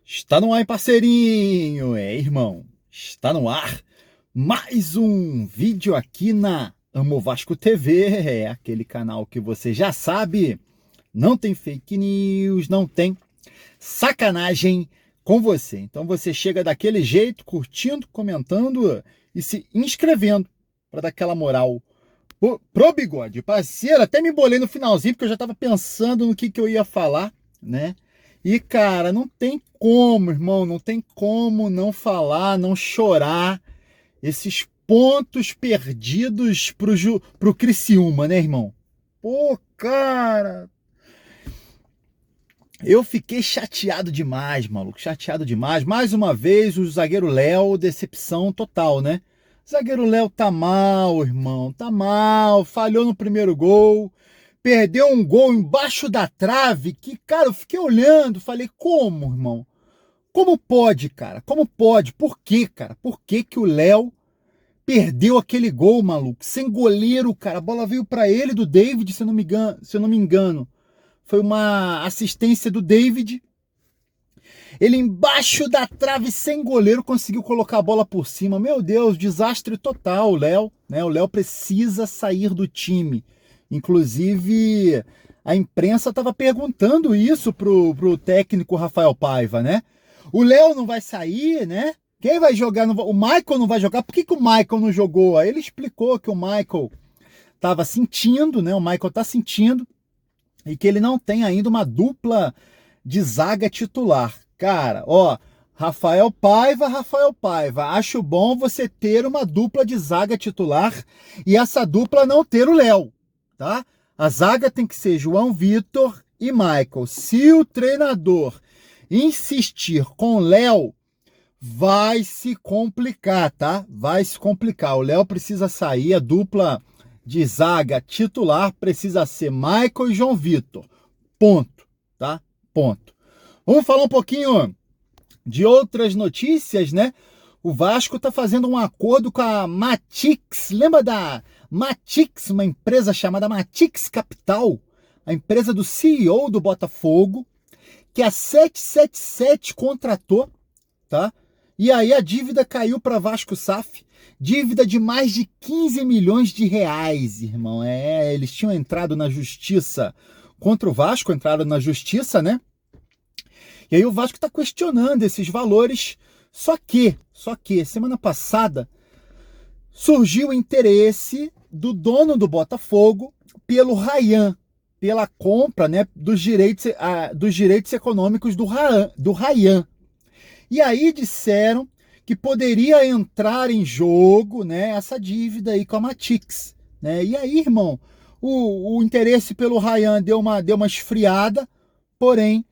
Está no ar, hein, parceirinho? Irmão, está no ar mais um vídeo aqui na Amo Vasco TV, aquele canal que você já sabe, não tem fake news, não tem sacanagem com você. Então você chega daquele jeito, curtindo, comentando e se inscrevendo para dar aquela moral pro Bigode. Parceiro, até me embolei no finalzinho porque eu já estava pensando no que eu ia falar, né? E, cara, não tem como, irmão, não tem como não falar, não chorar esses pontos perdidos pro Criciúma, né, irmão? Pô, cara, eu fiquei chateado demais, maluco, chateado demais. Mais uma vez, o zagueiro Léo, decepção total, né? O zagueiro Léo tá mal, irmão, tá mal, falhou no primeiro gol. Perdeu um gol embaixo da trave que, cara, eu fiquei olhando, falei, como, irmão? Como pode, cara? Como pode? Por quê, cara? Por que que o Léo perdeu aquele gol, maluco? Sem goleiro, cara. A bola veio para ele do David, se eu não me engano. Foi uma assistência do David. Ele embaixo da trave, sem goleiro, conseguiu colocar a bola por cima. Meu Deus, desastre total, o Léo, né? O Léo precisa sair do time. Inclusive, a imprensa estava perguntando isso pro técnico Rafael Paiva, né? O Léo não vai sair, né? Quem vai jogar? O Michael não vai jogar. Por que o Michael não jogou? Aí ele explicou que o Michael estava sentindo, né? O Michael está sentindo e que ele não tem ainda uma dupla de zaga titular. Cara, ó, Rafael Paiva, acho bom você ter uma dupla de zaga titular e essa dupla não ter o Léo, tá? A zaga tem que ser João Vitor e Michael. Se o treinador insistir com o Léo, vai se complicar, tá? Vai se complicar. O Léo precisa sair, a dupla de zaga titular precisa ser Michael e João Vitor. Ponto, tá? Ponto. Vamos falar um pouquinho de outras notícias, né? O Vasco está fazendo um acordo com a Matix. Lembra da Matix, uma empresa chamada Matix Capital? A empresa do CEO do Botafogo, que a 777 contratou, tá? E aí a dívida caiu para Vasco SAF. Dívida de mais de 15 milhões de reais, irmão. Eles tinham entrado na justiça contra o Vasco, entraram na justiça, né? E aí o Vasco está questionando esses valores, só que, semana passada, surgiu o interesse do dono do Botafogo pelo Ryan, pela compra, né, dos direitos econômicos do Ryan. E aí disseram que poderia entrar em jogo, né, essa dívida aí com a Matix. Né? E aí, irmão, o interesse pelo Ryan deu uma esfriada, porém,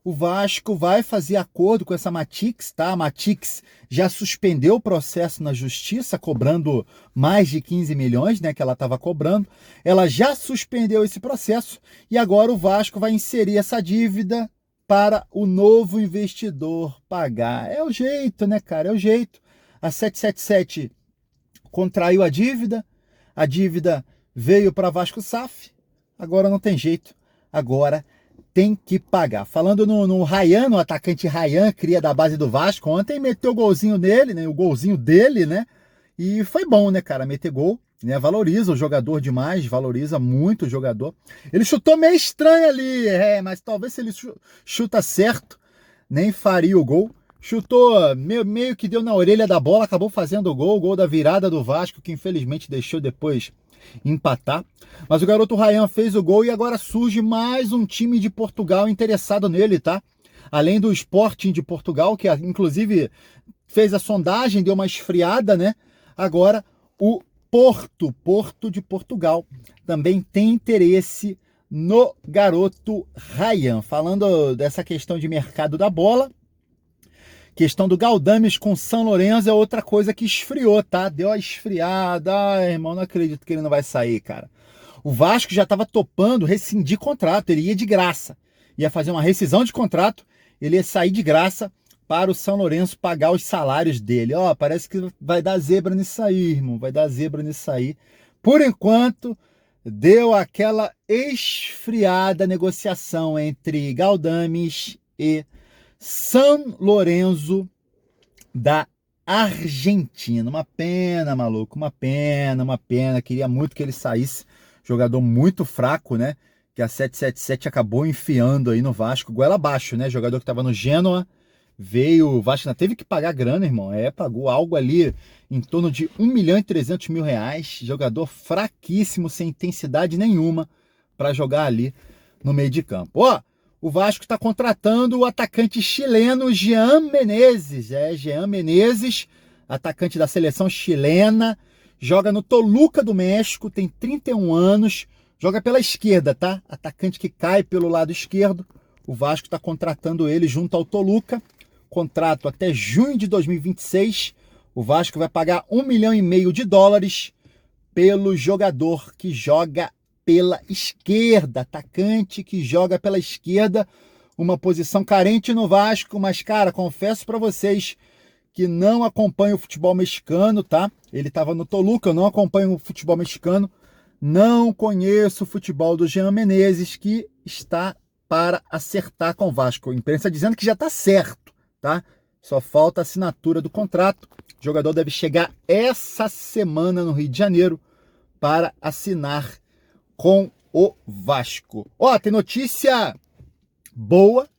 o Vasco vai fazer acordo com essa Matix, tá? A Matix já suspendeu o processo na justiça, cobrando mais de 15 milhões, né, que ela estava cobrando. Ela já suspendeu esse processo e agora o Vasco vai inserir essa dívida para o novo investidor pagar. É o jeito, né, cara? É o jeito. A 777 contraiu a dívida veio para Vasco SAF, agora não tem jeito. Agora tem que pagar. Falando no Ryan, no atacante Ryan, cria da base do Vasco, ontem meteu o golzinho nele, né? O golzinho dele, né? E foi bom, né, cara? Meter gol, né? Valoriza o jogador demais, valoriza muito o jogador. Ele chutou meio estranho ali, mas talvez se ele chuta certo, nem faria o gol. Chutou meio que deu na orelha da bola, acabou fazendo o gol da virada do Vasco, que infelizmente deixou depois empatar. Mas o garoto Ryan fez o gol e agora surge mais um time de Portugal interessado nele, tá? Além do Sporting de Portugal, que inclusive fez a sondagem, deu uma esfriada, né? Agora o Porto de Portugal também tem interesse no garoto Ryan. Falando dessa questão de mercado da bola, questão do Galdames com São Lourenço é outra coisa que esfriou, tá? Deu a esfriada. Ai, irmão, não acredito que ele não vai sair, cara. O Vasco já estava topando rescindir contrato, ele ia de graça. Ia fazer uma rescisão de contrato, ele ia sair de graça para o São Lourenço pagar os salários dele. Ó, parece que vai dar zebra nisso aí, irmão. Vai dar zebra nisso aí. Por enquanto, deu aquela esfriada negociação entre Galdames e San Lorenzo da Argentina. Uma pena, maluco, uma pena. Queria muito que ele saísse. Jogador muito fraco, né? Que a 777 acabou enfiando aí no Vasco. Goela abaixo, né? Jogador que estava no Genoa. Veio, o Vasco teve que pagar grana, irmão. Pagou algo ali em torno de R$ 1.300.000. Jogador fraquíssimo, sem intensidade nenhuma para jogar ali no meio de campo. Ó, o Vasco está contratando o atacante chileno Jean Menezes. Jean Menezes, atacante da seleção chilena. Joga no Toluca do México, tem 31 anos. Joga pela esquerda, tá? Atacante que cai pelo lado esquerdo. O Vasco está contratando ele junto ao Toluca. Contrato até junho de 2026. O Vasco vai pagar $1,5 milhão pelo jogador que joga pela esquerda. Atacante que joga pela esquerda. Uma posição carente no Vasco. Mas, cara, confesso para vocês que não acompanho o futebol mexicano, tá? Ele estava no Toluca, eu não acompanho o futebol mexicano. Não conheço o futebol do Jean Menezes, que está para acertar com o Vasco. A imprensa dizendo que já está certo, tá? Só falta a assinatura do contrato. O jogador deve chegar essa semana no Rio de Janeiro para assinar com o Vasco. Ó, tem notícia boa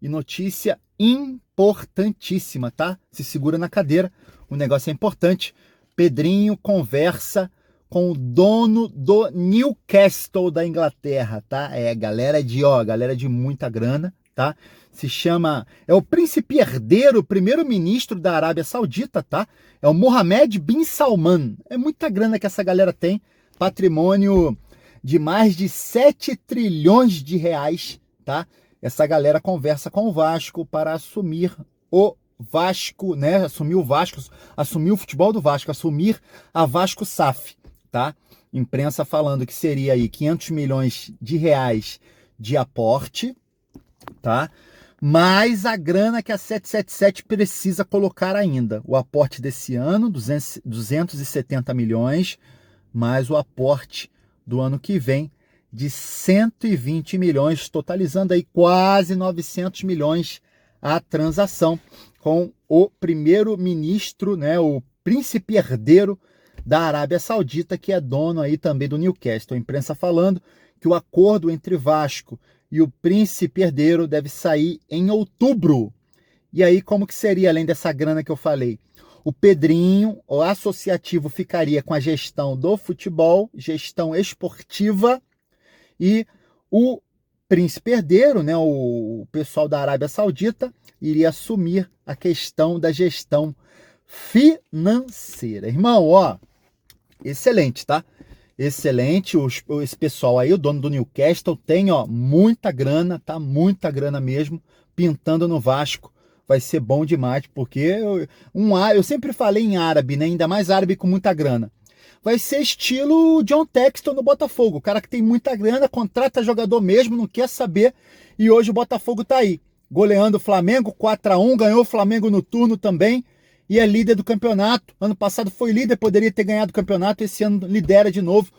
e notícia importantíssima, tá? Se segura na cadeira, o negócio é importante. Pedrinho conversa com o dono do Newcastle da Inglaterra, tá? Galera de muita grana, tá? Se chama, é o príncipe herdeiro, primeiro-ministro da Arábia Saudita, tá? É o Mohammed bin Salman. É muita grana que essa galera tem, patrimônio de mais de 7 trilhões de reais, tá? Essa galera conversa com o Vasco para assumir o Vasco, né? Assumir o Vasco, assumir o futebol do Vasco, assumir a Vasco SAF, tá? Imprensa falando que seria aí 500 milhões de reais de aporte, tá? Mais a grana que a 777 precisa colocar ainda. O aporte desse ano, 270 milhões, mais o aporte do ano que vem de 120 milhões, totalizando aí quase 900 milhões a transação com o primeiro-ministro, né, o príncipe herdeiro da Arábia Saudita, que é dono aí também do Newcastle. A imprensa falando que o acordo entre Vasco e o príncipe herdeiro deve sair em outubro. E aí, como que seria, além dessa grana que eu falei? O Pedrinho, o associativo, ficaria com a gestão do futebol, gestão esportiva, e o príncipe herdeiro, né, o pessoal da Arábia Saudita, iria assumir a questão da gestão financeira. Irmão, ó, excelente, tá? Excelente, esse pessoal aí, o dono do Newcastle, tem, ó, muita grana, tá? Muita grana mesmo, pintando no Vasco. Vai ser bom demais, porque eu sempre falei em árabe, né? Ainda mais árabe com muita grana. Vai ser estilo John Textor no Botafogo. O cara que tem muita grana, contrata jogador mesmo, não quer saber. E hoje o Botafogo tá aí, goleando o Flamengo 4-1, ganhou o Flamengo no turno também. E é líder do campeonato. Ano passado foi líder, poderia ter ganhado o campeonato. Esse ano lidera de novo,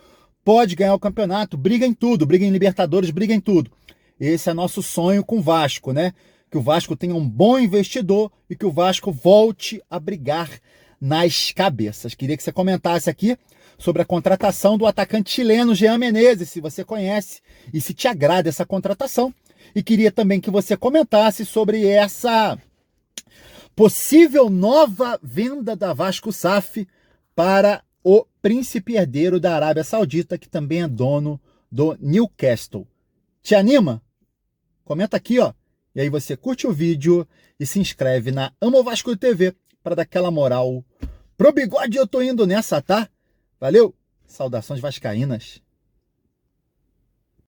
pode ganhar o campeonato. Briga em tudo, briga em Libertadores, briga em tudo. Esse é nosso sonho com o Vasco, né? Que o Vasco tenha um bom investidor e que o Vasco volte a brigar nas cabeças. Queria que você comentasse aqui sobre a contratação do atacante chileno Jean Menezes, se você conhece e se te agrada essa contratação. E queria também que você comentasse sobre essa possível nova venda da Vasco SAF para o príncipe herdeiro da Arábia Saudita, que também é dono do Newcastle. Te anima? Comenta aqui, ó. E aí você curte o vídeo e se inscreve na Amo Vasco TV para dar aquela moral pro bigode. Eu tô indo nessa, tá? Valeu! Saudações vascaínas!